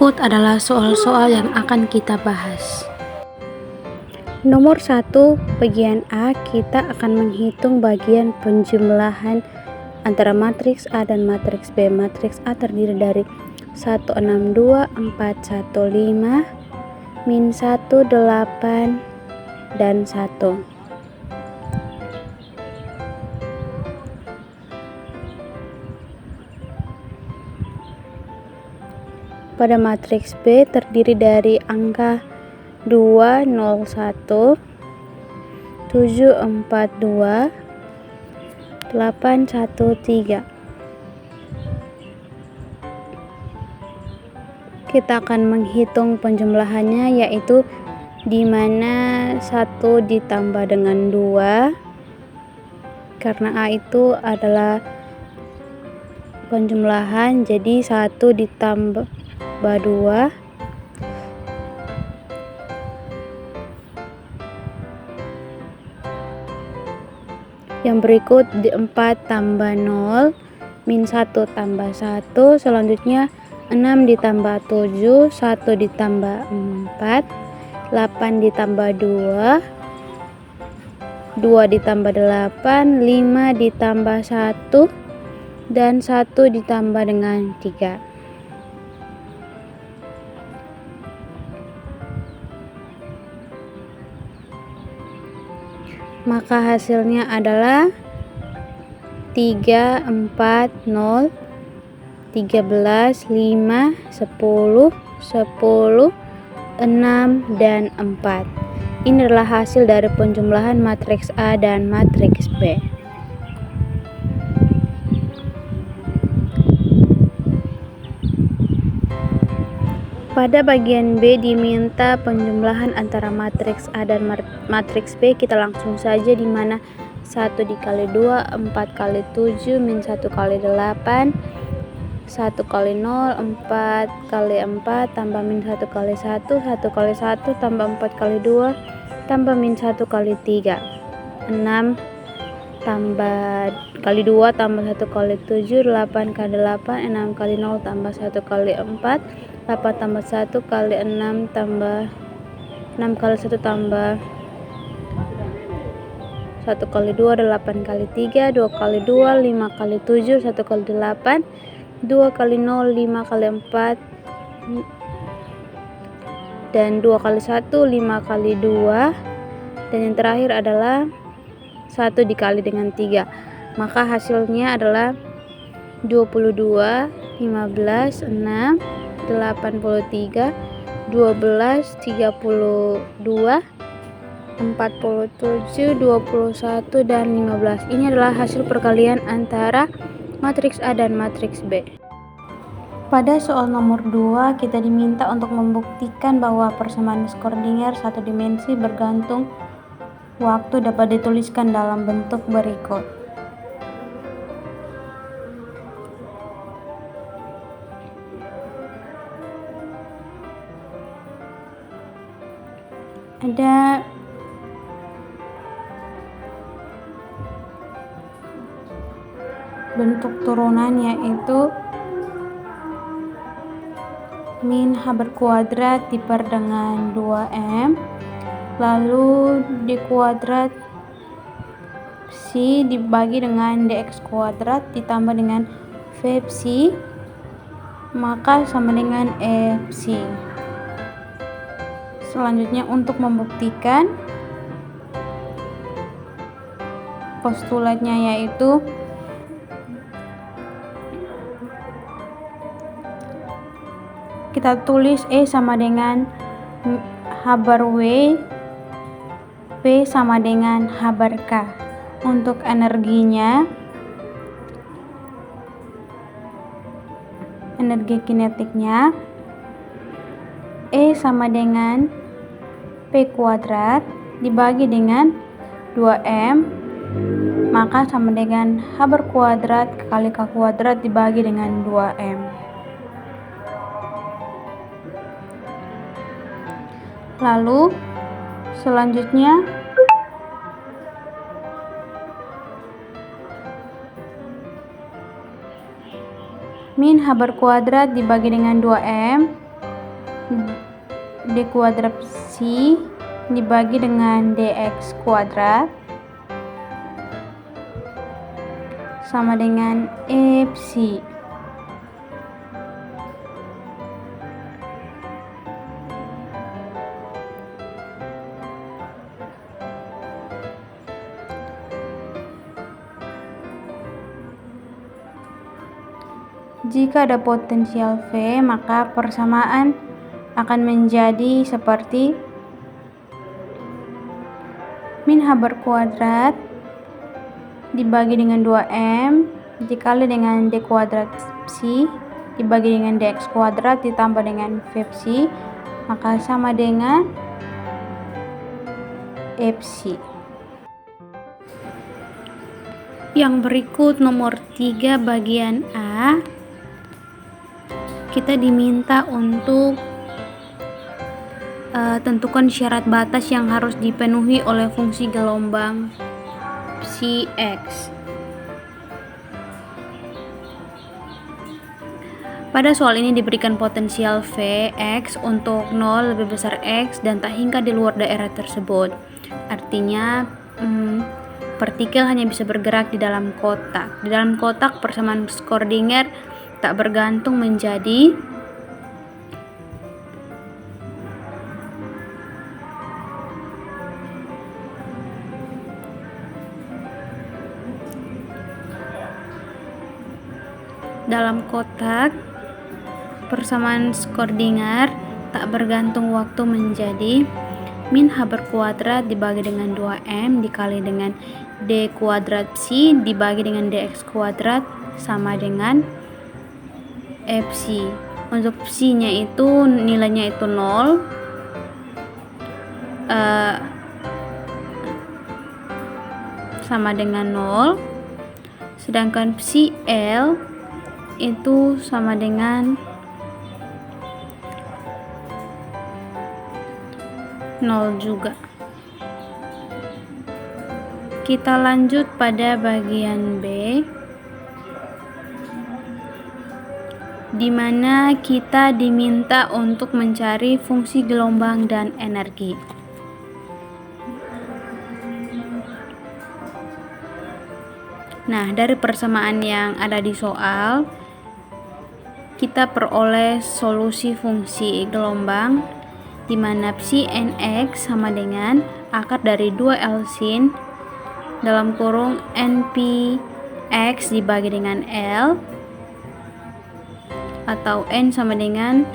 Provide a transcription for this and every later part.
Berikut adalah soal-soal yang akan kita bahas. Nomor 1, bagian A, kita akan menghitung bagian penjumlahan antara matriks A dan matriks B. Matriks A terdiri dari 1, 6, 2, 4, 1, 5, min 1, 8, dan 1. Pada matriks B terdiri dari angka 2, 0, 1, 7, 4, 2, 8, 1, 3. Kita akan menghitung penjumlahannya, yaitu di mana 1 ditambah dengan 2, karena A itu adalah penjumlahan, jadi 1 ditambah 2. Yang berikut 4 tambah 0, min 1 tambah 1, selanjutnya 6 ditambah 7, 1 ditambah 4, 8 ditambah 2, 2 ditambah 8, 5 ditambah 1, dan 1 ditambah dengan 3. Maka hasilnya adalah 3, 4, 0, 13, 5, 10, 10, 6, dan 4. Ini adalah hasil dari penjumlahan matriks A dan matriks B. Pada bagian B diminta penjumlahan antara matriks A dan matriks B. Kita langsung saja, di mana 1 dikali 2, 4 kali 7, min 1 kali 8, 1 kali 0, 4 kali 4, tambah min 1 kali 1, 1 kali 1, tambah 4 kali 2, tambah min 1 kali 3, 6 tambah kali 2, tambah 1 kali 7, 8 kali 8, 6 kali 0, tambah 1 kali 4, 8 tambah 1 kali 6, tambah 6 kali 1, tambah 1 kali 2, 8 kali 3, 2 kali 2, 5 kali 7, 1 kali 8, 2 kali 0, 5 kali 4, dan 2 kali 1, 5 kali 2, dan yang terakhir adalah 1 dikali dengan 3. Maka hasilnya adalah 22, 15, 6, 83, 12, 32, 47, 21, dan 15. Ini adalah hasil perkalian antara matriks A dan matriks B. Pada soal nomor 2, kita diminta untuk membuktikan bahwa persamaan Schrödinger satu dimensi bergantung waktu dapat dituliskan dalam bentuk berikut. Ada bentuk turunan, yaitu min h berkuadrat diper dengan 2m, lalu d kuadrat psi dibagi dengan dx kuadrat ditambah dengan v psi, maka sama dengan e psi. Selanjutnya, untuk membuktikan postulatnya, yaitu kita tulis E sama dengan H bar W, P sama dengan H bar K. Untuk energinya, energi kinetiknya, E sama dengan P kuadrat dibagi dengan 2M, maka sama dengan H berkuadrat kali K kuadrat dibagi dengan 2M. Lalu selanjutnya min H berkuadrat dibagi dengan 2M D kuadrat psi dibagi dengan dx kuadrat sama dengan E psi. Jika ada potensial V, maka persamaan akan menjadi seperti min H berkuadrat dibagi dengan 2M dikali dengan D kuadrat psi dibagi dengan dx kuadrat ditambah dengan V psi, maka sama dengan E psi. Yang berikut nomor 3 bagian A, kita diminta untuk tentukan syarat batas yang harus dipenuhi oleh fungsi gelombang psi x. Pada soal ini diberikan potensial V x untuk 0 lebih besar x dan tak hingga di luar daerah tersebut. Artinya partikel hanya bisa bergerak di dalam kotak. Di dalam kotak persamaan Schrödinger tak bergantung menjadi dalam kotak persamaan Schrödinger tak bergantung waktu menjadi min H berkuadrat dibagi dengan 2M dikali dengan D kuadrat psi dibagi dengan dx kuadrat sama dengan E psi. Untuk psi-nya itu nilainya itu 0, sama dengan 0, sedangkan psi L itu sama dengan 0 juga. Kita lanjut pada bagian B, di mana kita diminta untuk mencari fungsi gelombang dan energi. Nah, dari persamaan yang ada di soal, kita peroleh solusi fungsi gelombang di mana psi nx sama dengan akar dari 2 L sin dalam kurung np x dibagi dengan L, atau N sama dengan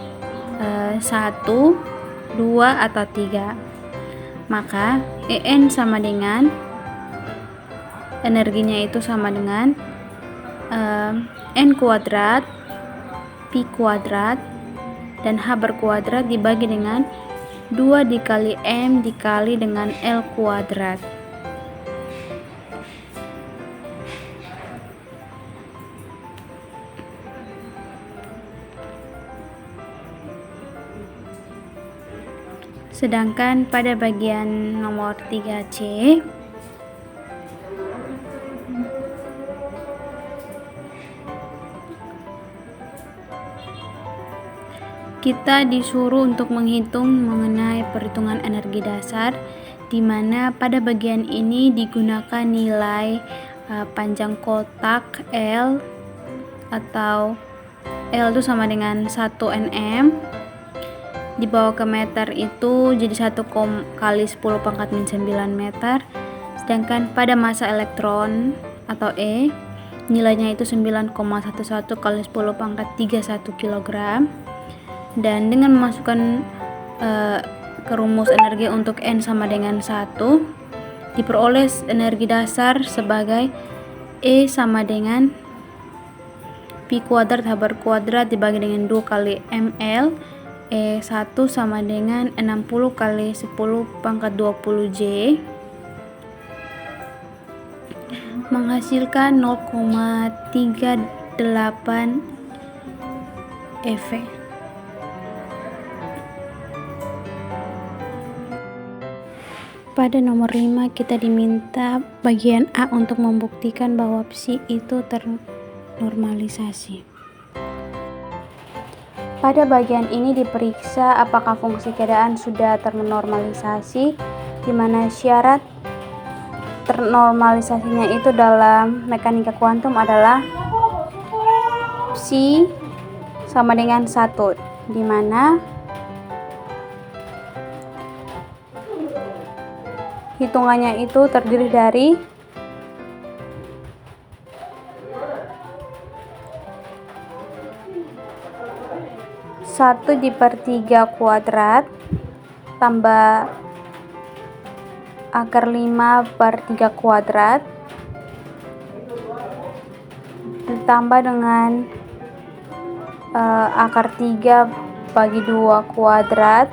1, 2, atau 3. Maka En sama dengan energinya itu sama dengan N kuadrat Pi kuadrat dan H berkuadrat dibagi dengan 2 dikali M dikali dengan L kuadrat. Sedangkan pada bagian nomor 3C, kita disuruh untuk menghitung mengenai perhitungan energi dasar, di mana pada bagian ini digunakan nilai panjang kotak L, atau L itu sama dengan 1 nm, dibawa ke meter itu jadi 1 kali 10 pangkat min 9 meter. Sedangkan pada massa elektron atau E, nilainya itu 9,11 kali 10 pangkat 31 kg. Dan dengan memasukkan ke rumus energi untuk N sama dengan 1, diperoleh energi dasar sebagai E sama dengan Pi kuadrat H berkuadrat dibagi dengan 2 kali ml. E1 sama dengan 60 kali 10 pangkat 20 J, menghasilkan 0,38 eV. Pada nomor 5 kita diminta bagian A untuk membuktikan bahwa psi itu ternormalisasi. Pada bagian ini diperiksa apakah fungsi keadaan sudah ternormalisasi, di mana syarat ternormalisasinya itu dalam mekanika kuantum adalah psi sama dengan 1, di mana hitungannya itu terdiri dari 1/3 tambah akar 5/3 ditambah dengan akar 3/2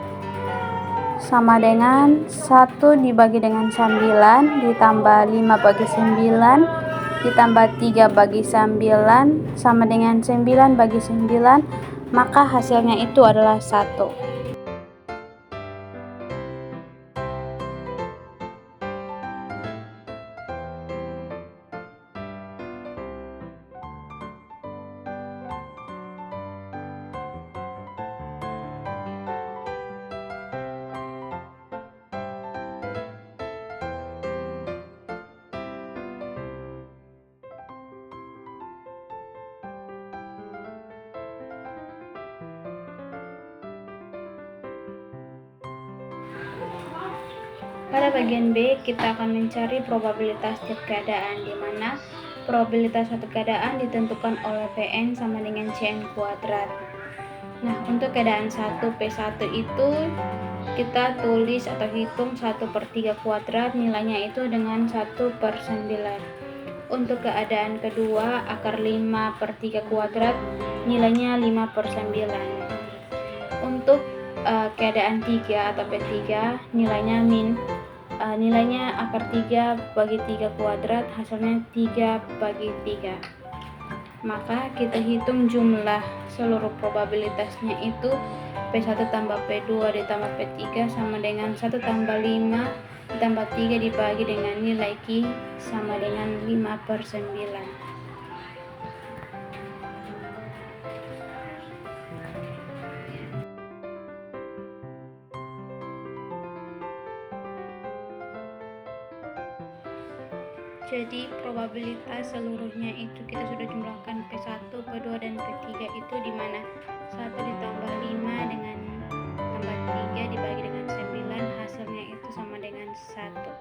sama dengan 1 dibagi dengan 9 ditambah 5/9 ditambah 3/9 sama dengan 9/9, maka hasilnya itu adalah 1. Pada bagian B, kita akan mencari probabilitas setiap keadaan, di mana probabilitas suatu keadaan ditentukan oleh Pn sama dengan Cn kuadrat. Nah, untuk keadaan 1 P1 itu kita tulis atau hitung 1/3 kuadrat, nilainya itu dengan 1/9. Untuk keadaan kedua, akar 5/3 kuadrat, nilainya 5/9. Untuk keadaan 3 atau P3, nilainya akar 3/3 kuadrat, hasilnya 3/3. Maka kita hitung jumlah seluruh probabilitasnya itu P1 tambah P2 ditambah P3 sama dengan 1 tambah 5 ditambah 3 dibagi dengan nilai Q sama dengan 5/9. Jadi probabilitas seluruhnya itu kita sudah jumlahkan P1, P2, dan P3 itu dimana 1 ditambah 5 dengan tambah 3 dibagi dengan 9, hasilnya itu sama dengan 1.